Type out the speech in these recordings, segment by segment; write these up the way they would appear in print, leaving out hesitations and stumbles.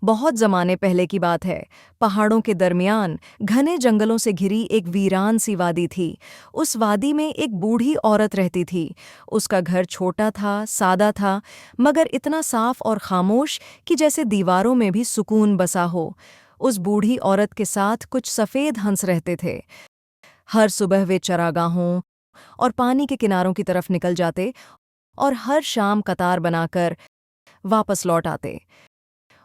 बहुत जमाने पहले की बात है। पहाड़ों के दरमियान घने जंगलों से घिरी एक वीरान सी वादी थी। उस वादी में एक बूढ़ी औरत रहती थी। उसका घर छोटा था, सादा था, मगर इतना साफ और खामोश कि जैसे दीवारों में भी सुकून बसा हो। उस बूढ़ी औरत के साथ कुछ सफ़ेद हंस रहते थे। हर सुबह वे चरागाहों और पानी के किनारों की तरफ निकल जाते और हर शाम कतार बनाकर वापस लौट आते।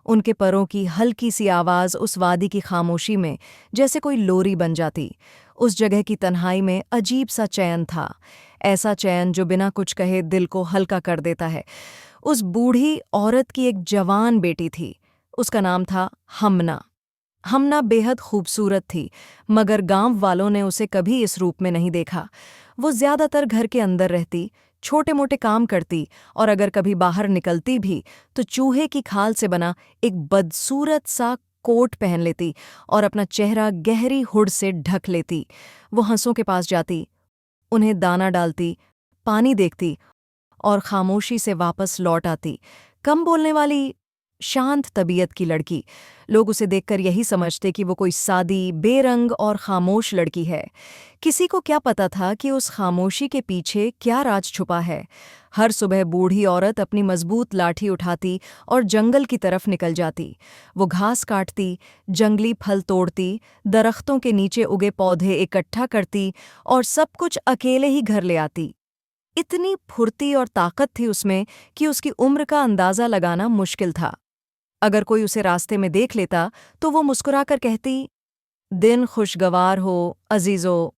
उनके परों की हल्की सी आवाज़ उस वादी की खामोशी में जैसे कोई लोरी बन जाती। उस जगह की तन्हाई में अजीब सा चैन था, ऐसा चैन जो बिना कुछ कहे दिल को हल्का कर देता है। उस बूढ़ी औरत की एक जवान बेटी थी। उसका नाम था हमना। हमना बेहद खूबसूरत थी, मगर गांव वालों ने उसे कभी इस रूप में नहीं देखा। वो ज्यादातर घर के अंदर रहती, छोटे मोटे काम करती, और अगर कभी बाहर निकलती भी तो चूहे की खाल से बना एक बदसूरत सा कोट पहन लेती और अपना चेहरा गहरी हुड से ढक लेती। वो हंसों के पास जाती, उन्हें दाना डालती, पानी देखती और खामोशी से वापस लौट आती। कम बोलने वाली, शांत तबीयत की लड़की। लोग उसे देखकर यही समझते कि वो कोई सादी, बेरंग और खामोश लड़की है। किसी को क्या पता था कि उस खामोशी के पीछे क्या राज छुपा है। हर सुबह बूढ़ी औरत अपनी मजबूत लाठी उठाती और जंगल की तरफ निकल जाती। वो घास काटती, जंगली फल तोड़ती, दरख्तों के नीचे उगे पौधे इकट्ठा करती और सब कुछ अकेले ही घर ले आती। इतनी फुर्ती और ताकत थी उसमें कि उसकी उम्र का अंदाजा लगाना मुश्किल था। अगर कोई उसे रास्ते में देख लेता तो वो मुस्कुराकर कहती, दिन खुशगवार हो अजीजों।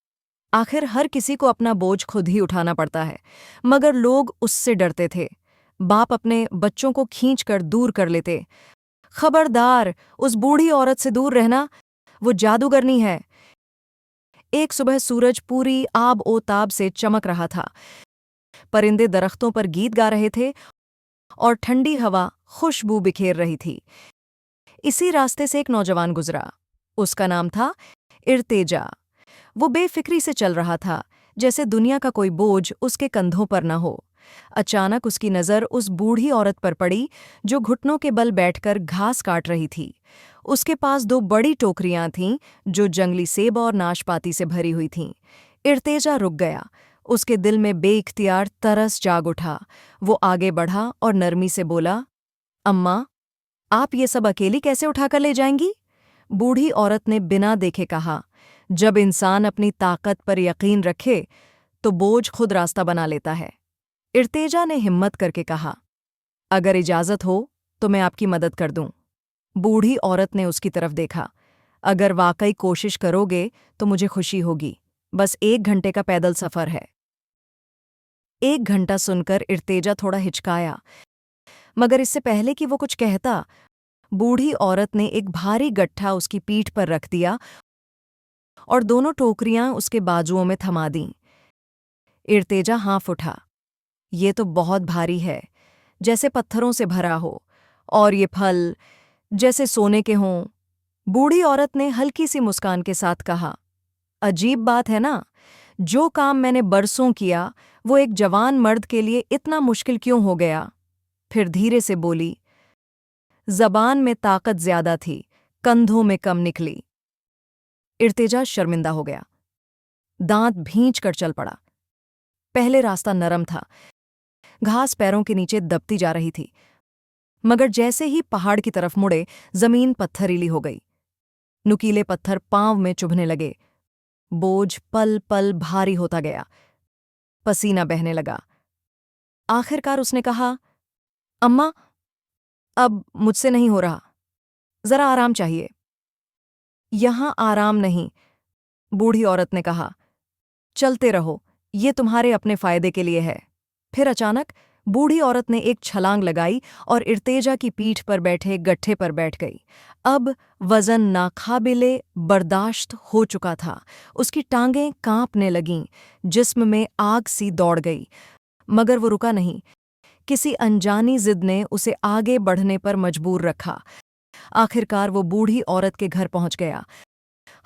आखिर हर किसी को अपना बोझ खुद ही उठाना पड़ता है, मगर लोग उससे डरते थे। बाप अपने बच्चों को खींचकर दूर कर लेते। खबरदार, उस बूढ़ी औरत से दूर रहना, वो जादूगरनी है। एक सुबह सूरज पूरी आब ओ ताब से चमक रहा था। परिंदे दरख्तों पर गीत गा रहे थे और ठंडी हवा खुशबू बिखेर रही थी। इसी रास्ते से एक नौजवान गुजरा। उसका नाम था इर्तेजा। वो बेफिक्री से चल रहा था, जैसे दुनिया का कोई बोझ उसके कंधों पर न हो। अचानक उसकी नज़र उस बूढ़ी औरत पर पड़ी जो घुटनों के बल बैठकर घास काट रही थी। उसके पास दो बड़ी टोकरियां थीं जो जंगली सेब और नाशपाती से भरी हुई थीं। इर्तेजा रुक गया। उसके दिल में बेइख्तियार तरस जाग उठा। वो आगे बढ़ा और नरमी से बोला, अम्मा, आप ये सब अकेली कैसे उठाकर ले जाएंगी? बूढ़ी औरत ने बिना देखे कहा, जब इंसान अपनी ताकत पर यकीन रखे तो बोझ खुद रास्ता बना लेता है। इर्तेजा ने हिम्मत करके कहा, अगर इजाजत हो तो मैं आपकी मदद कर दूं। बूढ़ी औरत ने उसकी तरफ देखा, अगर वाकई कोशिश करोगे तो मुझे खुशी होगी। बस 1 घंटे का पैदल सफर है। 1 घंटा सुनकर इर्तेजा थोड़ा हिचकाया, मगर इससे पहले कि वो कुछ कहता, बूढ़ी औरत ने एक भारी गट्ठा उसकी पीठ पर रख दिया और दोनों टोकरियां उसके बाजुओं में थमा दीं। इर्तेजा हाँफ उठा। ये तो बहुत भारी है, जैसे पत्थरों से भरा हो, और ये फल जैसे सोने के हों। बूढ़ी औरत ने हल्की सी मुस्कान के साथ कहा, अजीब बात है ना, जो काम मैंने बरसों किया वो एक जवान मर्द के लिए इतना मुश्किल क्यों हो गया? फिर धीरे से बोली, जबान में ताकत ज्यादा थी, कंधों में कम निकली। इर्तेजा शर्मिंदा हो गया, दांत भींच कर चल पड़ा। पहले रास्ता नरम था, घास पैरों के नीचे दबती जा रही थी, मगर जैसे ही पहाड़ की तरफ मुड़े जमीन पत्थरीली हो गई। नुकीले पत्थर पांव में चुभने लगे। बोझ पल पल भारी होता गया। पसीना बहने लगा। आखिरकार उसने कहा, अम्मा, अब मुझसे नहीं हो रहा, जरा आराम चाहिए। यहां आराम नहीं, बूढ़ी औरत ने कहा, चलते रहो, ये तुम्हारे अपने फायदे के लिए है। फिर अचानक बूढ़ी औरत ने एक छलांग लगाई और इर्तेजा की पीठ पर बैठे गट्ठे पर बैठ गई। अब वजन नाकाबिले बर्दाश्त हो चुका था। उसकी टांगें कांपने लगीं, जिस्म में आग सी दौड़ गई, मगर वो रुका नहीं। किसी अनजानी जिद ने उसे आगे बढ़ने पर मजबूर रखा। आखिरकार वो बूढ़ी औरत के घर पहुंच गया।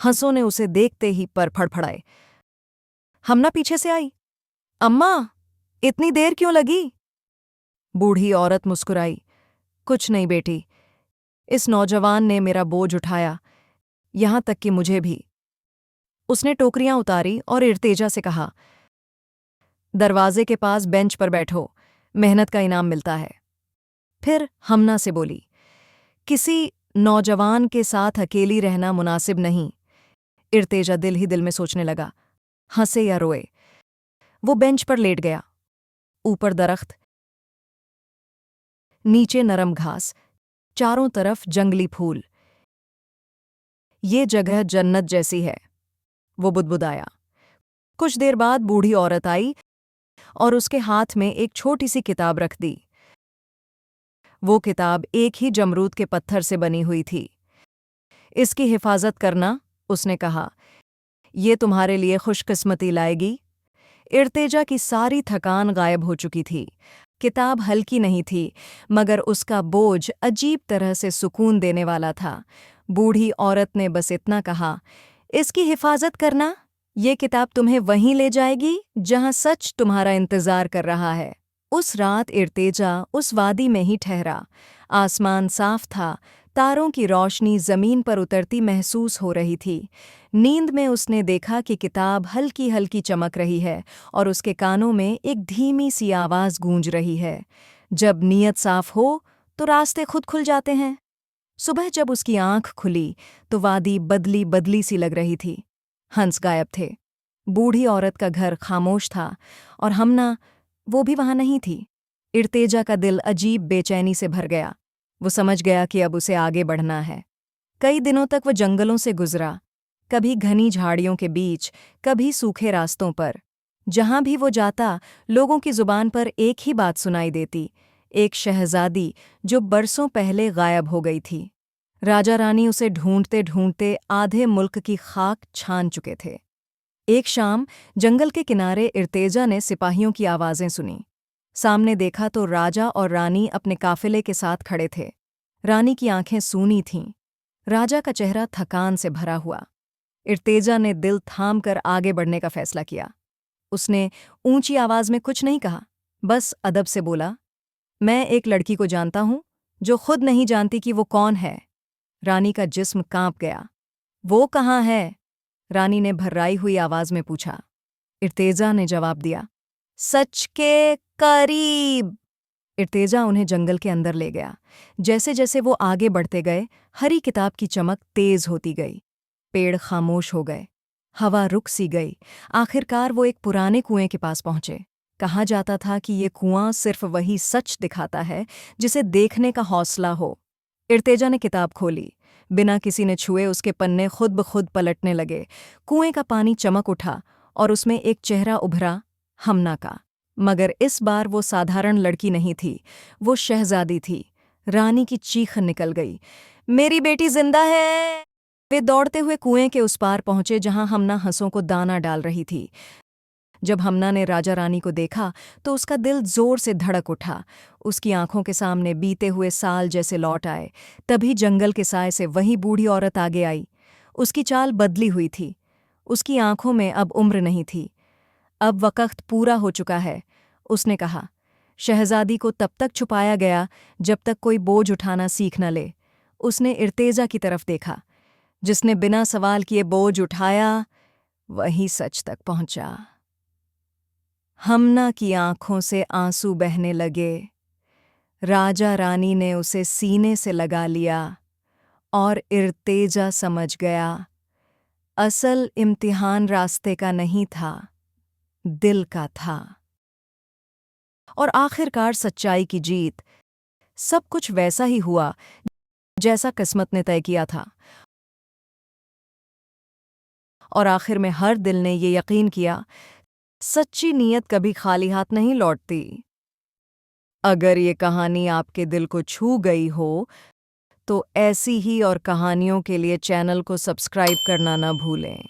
हंसों ने उसे देखते ही पर फड़फड़ाए। हमना पीछे से आई, अम्मा, इतनी देर क्यों लगी? बूढ़ी औरत मुस्कुराई, कुछ नहीं बेटी, इस नौजवान ने मेरा बोझ उठाया, यहां तक कि मुझे भी। उसने टोकरियां उतारी और इर्तेजा से कहा, दरवाजे के पास बेंच पर बैठो, मेहनत का इनाम मिलता है। फिर हमना से बोली, किसी नौजवान के साथ अकेली रहना मुनासिब नहीं। इर्तेजा दिल ही दिल में सोचने लगा, हंसे या रोए। वो बेंच पर लेट गया। ऊपर दरख्त, नीचे नरम घास, चारों तरफ जंगली फूल। ये जगह जन्नत जैसी है, वो बुदबुदाया। कुछ देर बाद बूढ़ी औरत आई और उसके हाथ में एक छोटी सी किताब रख दी। वो किताब एक ही जमरूद के पत्थर से बनी हुई थी। इसकी हिफाजत करना, उसने कहा, ये तुम्हारे लिए खुशकिस्मती लाएगी। इर्तेजा की सारी थकान गायब हो चुकी थी। किताब हल्की नहीं थी, मगर उसका बोझ अजीब तरह से सुकून देने वाला था। बूढ़ी औरत ने बस इतना कहा, इसकी हिफाजत करना, ये किताब तुम्हें वहीं ले जाएगी जहां सच तुम्हारा इंतजार कर रहा है। उस रात इर्तेजा उस वादी में ही ठहरा। आसमान साफ था, तारों की रोशनी जमीन पर उतरती महसूस हो रही थी। नींद में उसने देखा कि किताब हल्की हल्की चमक रही है और उसके कानों में एक धीमी सी आवाज़ गूंज रही है, जब नीयत साफ हो तो रास्ते खुद खुल जाते हैं। सुबह जब उसकी आंख खुली तो वादी बदली बदली सी लग रही थी। हंस गायब थे, बूढ़ी औरत का घर खामोश था और हमना, वो भी वहां नहीं थी। इर्तेजा का दिल अजीब बेचैनी से भर गया। वो समझ गया कि अब उसे आगे बढ़ना है। कई दिनों तक वो जंगलों से गुजरा, कभी घनी झाड़ियों के बीच, कभी सूखे रास्तों पर। जहां भी वो जाता, लोगों की जुबान पर एक ही बात सुनाई देती, एक शहजादी जो बरसों पहले गायब हो गई थी। राजा रानी उसे ढूंढते ढूंढते आधे मुल्क की खाक छान चुके थे। एक शाम जंगल के किनारे इर्तेजा ने सिपाहियों की आवाज़ें सुनी। सामने देखा तो राजा और रानी अपने काफिले के साथ खड़े थे। रानी की आंखें सूनी थीं, राजा का चेहरा थकान से भरा हुआ। इर्तेजा ने दिल थाम कर आगे बढ़ने का फैसला किया। उसने ऊंची आवाज में कुछ नहीं कहा, बस अदब से बोला, मैं एक लड़की को जानता हूं जो खुद नहीं जानती कि वो कौन है। रानी का जिस्म कांप गया। वो कहाँ है? रानी ने भर्राई हुई आवाज में पूछा। इर्तेजा ने जवाब दिया, सच के करीब। इर्तेजा उन्हें जंगल के अंदर ले गया। जैसे जैसे वो आगे बढ़ते गए, हरी किताब की चमक तेज होती गई। पेड़ खामोश हो गए, हवा रुक सी गई। आखिरकार वो एक पुराने कुएं के पास पहुंचे। कहा जाता था कि ये कुआं सिर्फ वही सच दिखाता है जिसे देखने का हौसला हो। इर्तेजा ने किताब खोली। बिना किसी ने छुए उसके पन्ने खुद ब खुद पलटने लगे। कुएं का पानी चमक उठा और उसमें एक चेहरा उभरा, हमना का। मगर इस बार वो साधारण लड़की नहीं थी, वो शहजादी थी। रानी की चीख निकल गई, मेरी बेटी जिंदा है। वे दौड़ते हुए कुएं के उस पार पहुंचे जहां हमना हंसों को दाना डाल रही थी। जब हमना ने राजा रानी को देखा तो उसका दिल जोर से धड़क उठा। उसकी आंखों के सामने बीते हुए साल जैसे लौट आए। तभी जंगल के साए से वही बूढ़ी औरत आगे आई। उसकी चाल बदली हुई थी। उसकी आंखों में अब उम्र नहीं थी। अब वक़्त पूरा हो चुका है, उसने कहा। शहजादी को तब तक छुपाया गया जब तक कोई बोझ उठाना सीख न ले। उसने इर्तेजा की तरफ देखा। जिसने बिना सवाल किए बोझ उठाया, वही सच तक पहुंचा। हमना की आंखों से आंसू बहने लगे। राजा रानी ने उसे सीने से लगा लिया और इर्तेजा समझ गया, असल इम्तिहान रास्ते का नहीं था, दिल का था। और आखिरकार सच्चाई की जीत। सब कुछ वैसा ही हुआ जैसा किस्मत ने तय किया था। और आखिर में हर दिल ने ये यकीन किया, सच्ची नीयत कभी खाली हाथ नहीं लौटती। अगर ये कहानी आपके दिल को छू गई हो तो ऐसी ही और कहानियों के लिए चैनल को सब्सक्राइब करना न भूलें।